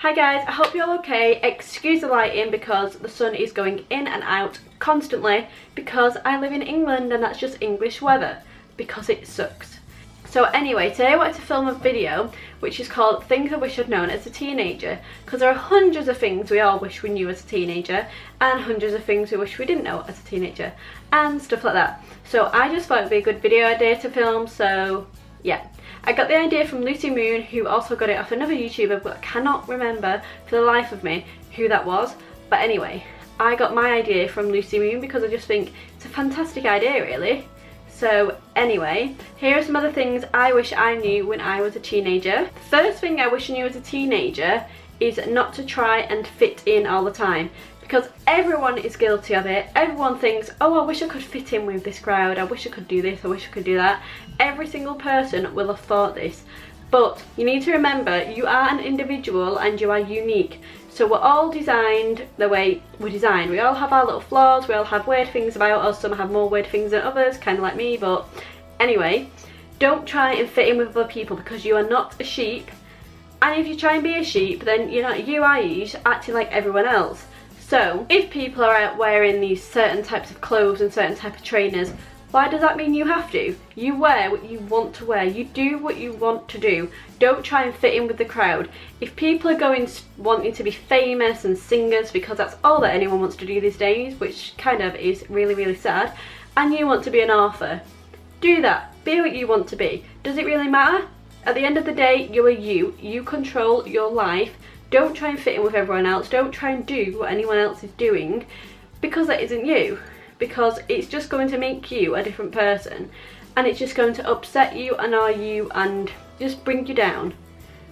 Hi guys, I hope you're all okay. Excuse the lighting because the sun is going in and out constantly because I live in England and that's just English weather because it sucks. So anyway, today I wanted to film a video which is called Things I Wish I'd Known as a Teenager, because there are hundreds of things we all wish we knew as a teenager and hundreds of things we wish we didn't know as a teenager and stuff like that. So I just thought it'd be a good video idea to film, so yeah. I got the idea from Lucy Moon, who also got it off another YouTuber, but I cannot remember for the life of me who that was. But anyway, I got my idea from Lucy Moon because I just think it's a fantastic idea, really. So anyway, here are some other things I wish I knew when I was a teenager. The first thing I wish I knew as a teenager is not to try and fit in all the time, because everyone is guilty of it. Everyone thinks, oh, I wish I could fit in with this crowd, I wish I could do this, I wish I could do that. Every single person will have thought this, but you need to remember you are an individual and you are unique. So we're all designed the way we're designed. We all have our little flaws, we all have weird things about us, some have more weird things than others, kind of like me, but anyway, don't try and fit in with other people because you are not a sheep. And if you try and be a sheep, then you're not you acting like everyone else. So if people are out wearing these certain types of clothes and certain type of trainers, why does that mean you have to? You wear what you want to wear. You do what you want to do. Don't try and fit in with the crowd. If people are wanting to be famous and singers because that's all that anyone wants to do these days, which kind of is really, really sad, and you want to be an author, do that. Be what you want to be. Does it really matter? At the end of the day, you are you. You control your life. Don't try and fit in with everyone else. Don't try and do what anyone else is doing, because that isn't you. Because it's just going to make you a different person, and it's just going to upset you, annoy you, and just bring you down.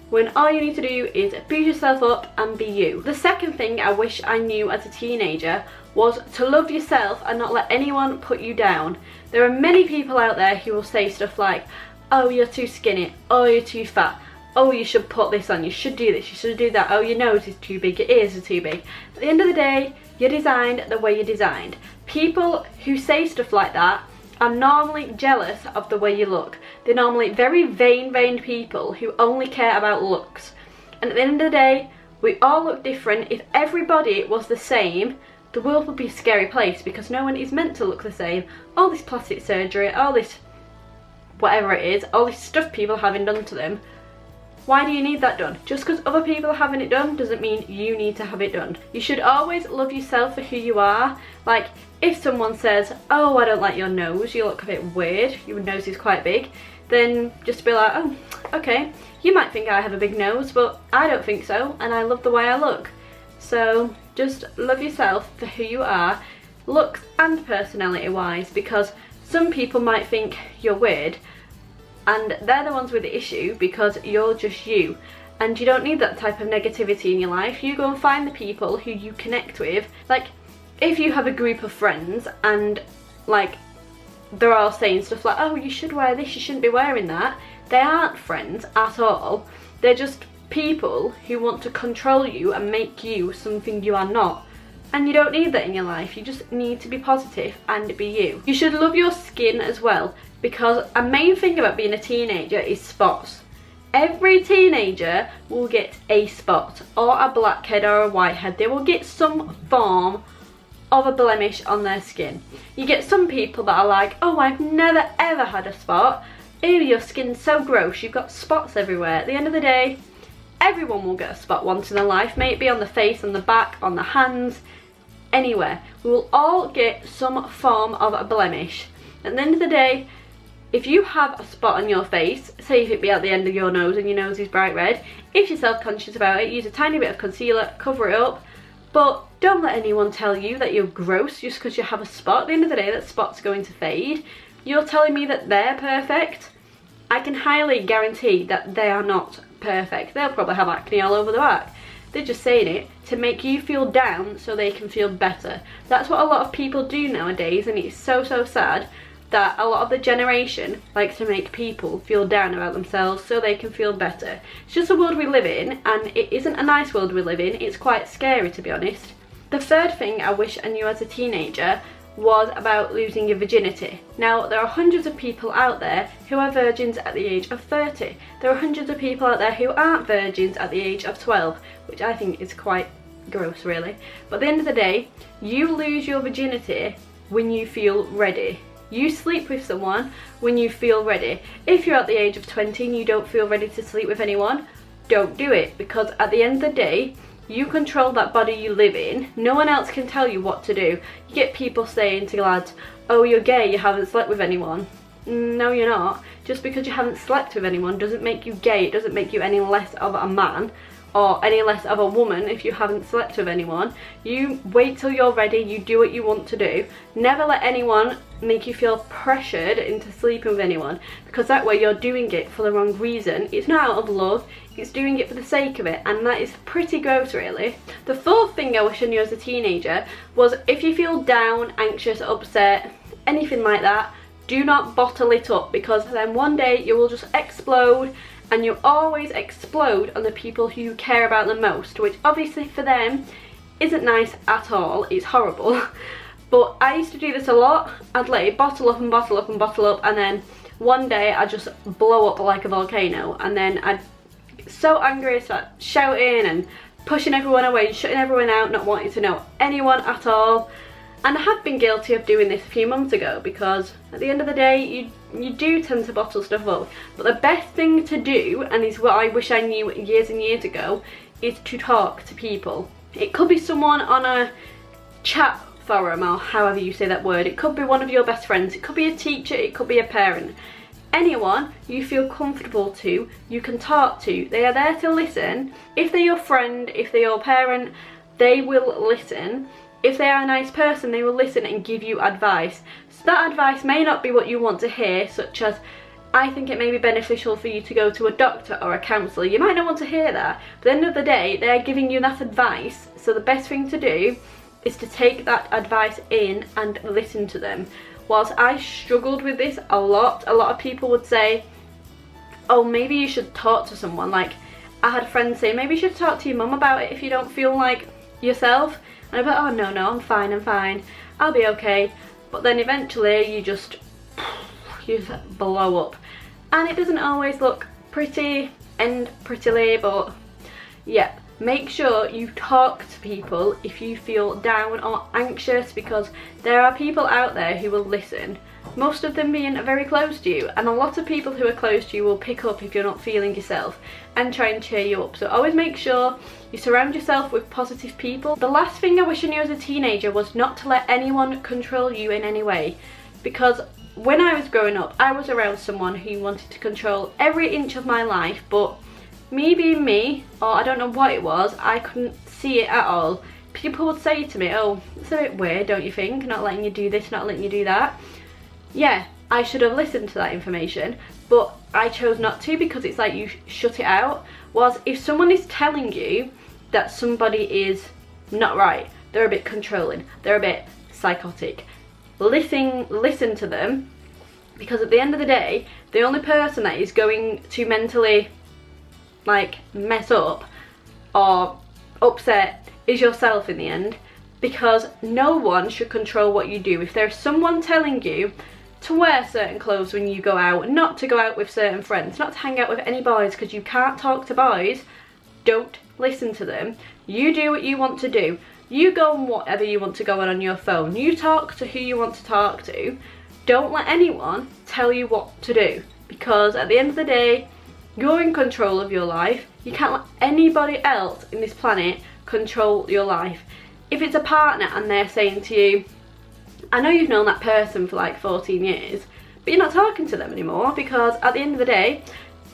When all you need to do is boost yourself up and be you. The second thing I wish I knew as a teenager was to love yourself and not let anyone put you down. There are many people out there who will say stuff like, oh, you're too skinny, oh, you're too fat, oh, you should put this on, you should do this, you should do that, oh, your nose is too big, your ears are too big. At the end of the day, you're designed the way you're designed. People who say stuff like that are normally jealous of the way you look. They're normally very vain people who only care about looks. And at the end of the day, we all look different. If everybody was the same, the world would be a scary place, because no one is meant to look the same. All this plastic surgery, all this whatever it is, all this stuff people having done to them, why do you need that done? Just because other people are having it done doesn't mean you need to have it done. You should always love yourself for who you are. Like, if someone says, oh, I don't like your nose, you look a bit weird, your nose is quite big, then just be like, oh, okay, you might think I have a big nose, but I don't think so, and I love the way I look. So just love yourself for who you are, looks and personality wise, because some people might think you're weird, and they're the ones with the issue because you're just you. And you don't need that type of negativity in your life. You go and find the people who you connect with. Like, if you have a group of friends and like they're all saying stuff like, oh, you should wear this, you shouldn't be wearing that, they aren't friends at all. They're just people who want to control you and make you something you are not. And you don't need that in your life. You just need to be positive and be you. You should love your skin as well, because a main thing about being a teenager is spots. Every teenager will get a spot, or a blackhead or a whitehead. They will get some form of a blemish on their skin. You get some people that are like, oh, I've never ever had a spot. Ew, your skin's so gross, you've got spots everywhere. At the end of the day, everyone will get a spot once in their life, may it be on the face, on the back, on the hands, anywhere. We will all get some form of a blemish. At the end of the day, if you have a spot on your face, say if it be at the end of your nose and your nose is bright red, if you're self-conscious about it, use a tiny bit of concealer, cover it up, but don't let anyone tell you that you're gross just because you have a spot. At the end of the day, that spot's going to fade. You're telling me that they're perfect? I can highly guarantee that they are not perfect. They'll probably have acne all over the back. They're just saying it to make you feel down so they can feel better. That's what a lot of people do nowadays, and it's so sad that a lot of the generation likes to make people feel down about themselves so they can feel better. It's just the world we live in, and it isn't a nice world we live in. It's quite scary, to be honest. The third thing I wish I knew as a teenager was about losing your virginity. Now, there are hundreds of people out there who are virgins at the age of 30. There are hundreds of people out there who aren't virgins at the age of 12, which I think is quite gross, really. But at the end of the day, you lose your virginity when you feel ready. You sleep with someone when you feel ready. If you're at the age of 20 and you don't feel ready to sleep with anyone, don't do it, because at the end of the day, you control that body you live in. No one else can tell you what to do. You get people saying to lads, oh, you're gay, you haven't slept with anyone. No, you're not. Just because you haven't slept with anyone doesn't make you gay. It doesn't make you any less of a man or any less of a woman if you haven't slept with anyone. You wait till you're ready, you do what you want to do. Never let anyone make you feel pressured into sleeping with anyone, because that way you're doing it for the wrong reason. It's not out of love, it's doing it for the sake of it, and that is pretty gross, really. The fourth thing I wish I knew as a teenager was, if you feel down, anxious, upset, anything like that, do not bottle it up, because then one day you will just explode, and you always explode on the people who you care about the most, which obviously for them isn't nice at all. It's horrible. But I used to do this a lot. I'd let it bottle up and bottle up and bottle up, and then one day I'd just blow up like a volcano, and then I'd get so angry, start shouting and pushing everyone away, shutting everyone out, not wanting to know anyone at all. And I have been guilty of doing this a few months ago, because at the end of the day, you do tend to bottle stuff up. But the best thing to do, and is what I wish I knew years and years ago, is to talk to people. It could be someone on a chat forum, or however you say that word. It could be one of your best friends. It could be a teacher. It could be a parent. Anyone you feel comfortable to, you can talk to. They are there to listen. If they're your friend, if they're your parent, they will listen. If they are a nice person, they will listen and give you advice. So that advice may not be what you want to hear, such as, I think it may be beneficial for you to go to a doctor or a counsellor. You might not want to hear that, but at the end of the day, they're giving you that advice. So the best thing to do is to take that advice in and listen to them. Whilst I struggled with this a lot of people would say, oh, maybe you should talk to someone. Like, I had friends say, maybe you should talk to your mum about it if you don't feel like yourself. And I'm like, oh no, I'm fine, I'll be okay. But then eventually you just blow up. And it doesn't always look pretty and prettily, but yeah, make sure you talk to people if you feel down or anxious, because there are people out there who will listen. Most of them being very close to you, and a lot of people who are close to you will pick up if you're not feeling yourself and try and cheer you up. So always make sure you surround yourself with positive people. The last thing I wish I knew as a teenager was not to let anyone control you in any way, because when I was growing up, I was around someone who wanted to control every inch of my life, but me being me, or I don't know what it was, I couldn't see it at all. People would say to me, oh, it's a bit weird, don't you think? Not letting you do this, not letting you do that. Yeah, I should have listened to that information, but I chose not to, because it's like you shut it out. Whilst if someone is telling you that somebody is not right, they're a bit controlling, they're a bit psychotic, listen to them, because at the end of the day, the only person that is going to mentally like mess up or upset is yourself in the end, because no one should control what you do. If there's someone telling you to wear certain clothes when you go out, not to go out with certain friends, not to hang out with any boys because you can't talk to boys, don't listen to them. You do what you want to do. You go on whatever you want to go on your phone. You talk to who you want to talk to. Don't let anyone tell you what to do, because at the end of the day, you're in control of your life. You can't let anybody else in this planet control your life. If it's a partner and they're saying to you, I know you've known that person for like 14 years, but you're not talking to them anymore, because at the end of the day,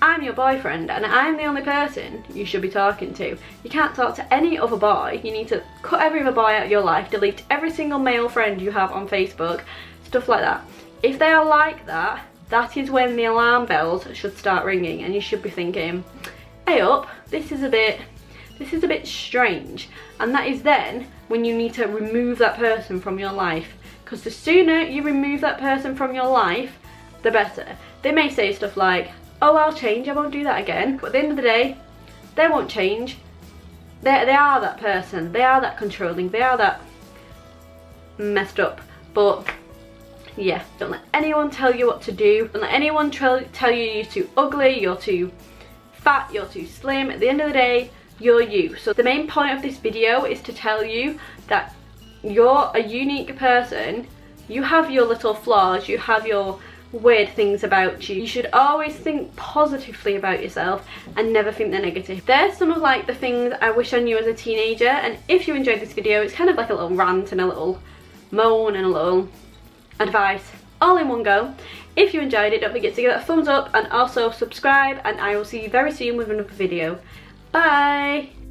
I'm your boyfriend and I'm the only person you should be talking to. You can't talk to any other boy. You need to cut every other boy out of your life, delete every single male friend you have on Facebook, stuff like that. If they are like that, that is when the alarm bells should start ringing, and you should be thinking, hey up, this is a bit strange. And that is then when you need to remove that person from your life, because the sooner you remove that person from your life, the better. They may say stuff like, oh, I'll change, I won't do that again, but at the end of the day, they won't change. They are that person, they are that controlling, they are that messed up But yeah, don't let anyone tell you what to do. Don't let anyone tell you you're too ugly, you're too fat, you're too slim. At the end of the day, you're you. So the main point of this video is to tell you that you're a unique person. You have your little flaws, you have your weird things about you. You should always think positively about yourself and never think the negative. There's some of like the things I wish I knew as a teenager, and if you enjoyed this video, it's kind of like a little rant and a little moan and a little advice all in one go. If you enjoyed it, don't forget to give it a thumbs up and also subscribe, and I will see you very soon with another video. Bye!